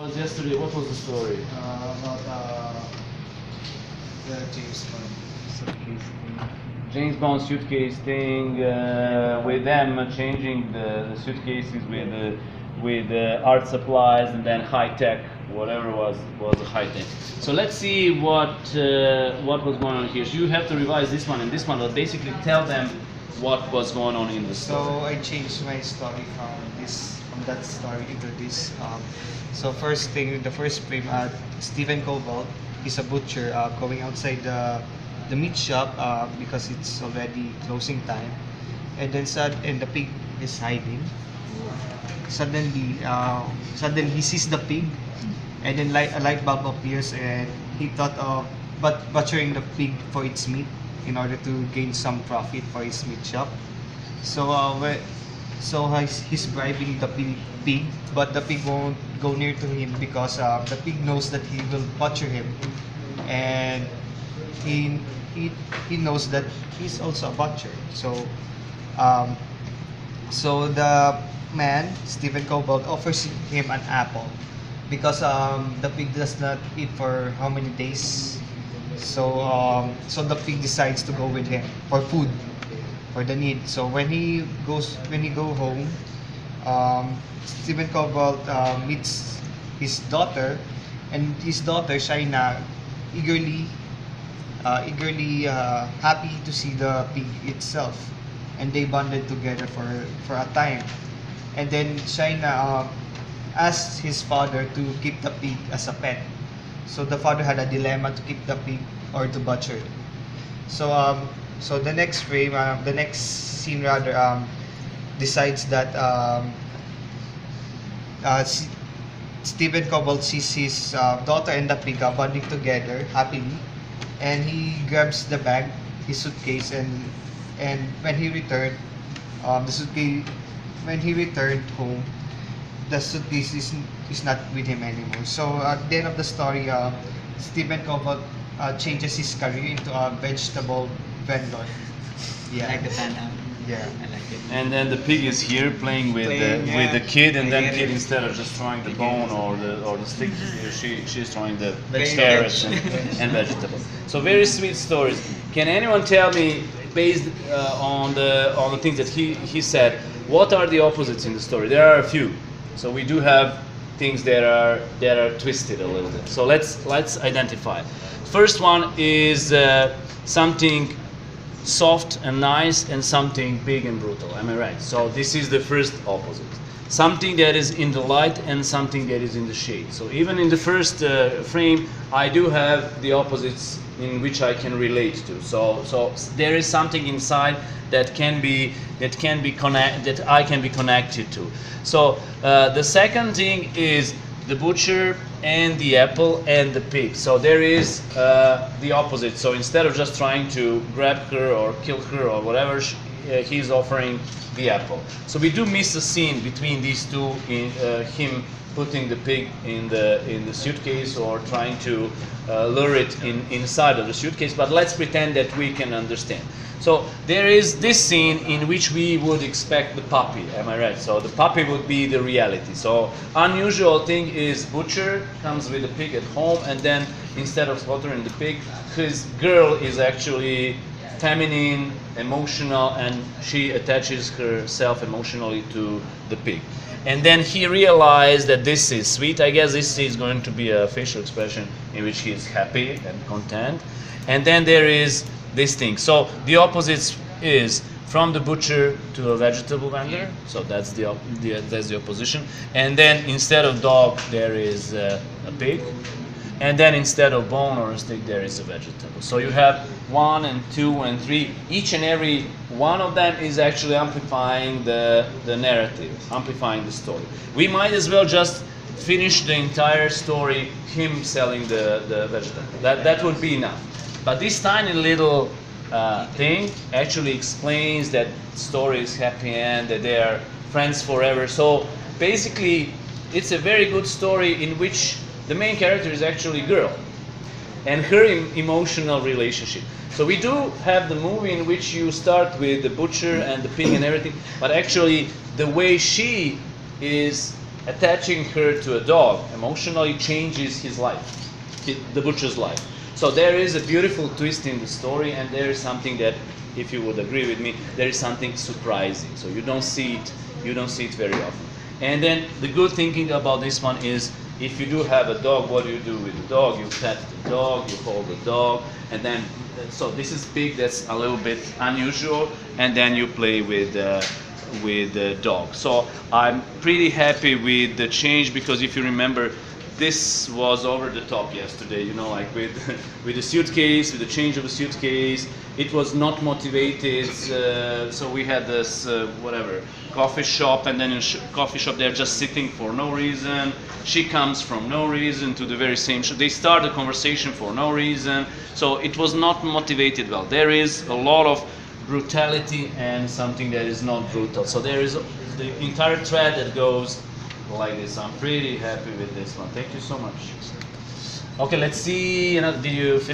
Was yesterday, what was the story? About the James Bond suitcase thing. James Bond suitcase thing, with them changing the suitcases with art supplies and then high tech, whatever was high tech. So let's see what was going on here. So you have to revise this one and this one, but basically tell them what was going on in the story. So I changed my story from that story into this. So first thing, the first frame, Stephen Cobalt is a butcher going outside the meat shop because it's already closing time, and then and the pig is hiding. Suddenly he sees the pig, and then a light bulb appears, and he thought of butchering the pig for its meat in order to gain some profit for his meat shop. So he's bribing the pig, but the pig won't go near to him because the pig knows that he will butcher him, and he knows that he's also a butcher. So the man, Stephen Cobalt, offers him an apple because the pig does not eat for how many days. So the pig decides to go with him for food, for the need. So when he go home, Stephen Cobalt meets his daughter, and his daughter Shaina eagerly happy to see the pig itself, and they bonded together for a time. And then Shaina asked his father to keep the pig as a pet. So the father had a dilemma to keep the pig or to butcher it. So the next frame, the next scene rather, decides that Stephen Cobalt sees his daughter and the pig bonding together happily, and he grabs the bag, his suitcase, and when he returned, when he returned home, the suitcase is not with him anymore. So at the end of the story, Stephen Cobalt changes his career into a vegetable vendor. I like the fan out. Yeah. I like it. And then the pig is here playing with the kid, and then kid, instead of just throwing the bone or the stick, she's throwing the carrots and vegetables. So very sweet stories. Can anyone tell me, based on the things that he said, what are the opposites in the story? There are a few. So we do have things that are twisted a little bit. So let's identify. First one is something soft and nice, and something big and brutal. Am I right? So this is the first opposite. Something that is in the light and something that is in the shade. So even in the first frame, I do have the opposites in which I can relate to. So there is something inside that I can be connected to. So the second thing is the butcher and the apple and the pig. So there is the opposite. So instead of just trying to grab her or kill her or whatever, he's offering the apple. So we do miss a scene between these two, in him putting the pig in the suitcase or trying to lure it inside of the suitcase. But let's pretend that we can understand. So there is this scene in which we would expect the puppy, am I right? So the puppy would be the reality. So unusual thing is butcher comes with a pig at home, and then instead of slaughtering the pig, his girl is actually feminine, emotional, and she attaches herself emotionally to the pig. And then he realized that this is sweet. I guess this is going to be a facial expression in which he is happy and content. And then there is this thing. So the opposite is from the butcher to a vegetable vendor. So that's the opposition. And then instead of dog, there is a pig. And then instead of bone or a stick, there is a vegetable. So you have 1 and 2 and 3. Each and every one of them is actually amplifying the narrative, amplifying the story. We might as well just finish the entire story, him selling the vegetable. That would be enough. But this tiny little thing actually explains that the story is happy end, that they are friends forever. So basically, it's a very good story in which the main character is actually a girl and her emotional relationship. So we do have the movie in which you start with the butcher and the pig and everything, but actually the way she is attaching her to a dog emotionally changes his life, the butcher's life. So there is a beautiful twist in the story, and there is something that, if you would agree with me, there is something surprising. So you don't see it very often. And then the good thinking about this one is, if you do have a dog, what do you do with the dog? You pet the dog, you hold the dog, and then, so this is big, that's a little bit unusual, and then you play with the dog. So I'm pretty happy with the change, because if you remember, this was over the top yesterday, you know, like with with the suitcase, with the change of a suitcase. It was not motivated, so we had this whatever coffee shop, and then in coffee shop they're just sitting for no reason. She comes from no reason to the very same shop. They start a conversation for no reason, so it was not motivated well. There is a lot of brutality and something that is not brutal. So there is the entire thread that goes like this. I'm pretty happy with this one. Thank you so much. Okay, let's see. Did you finish?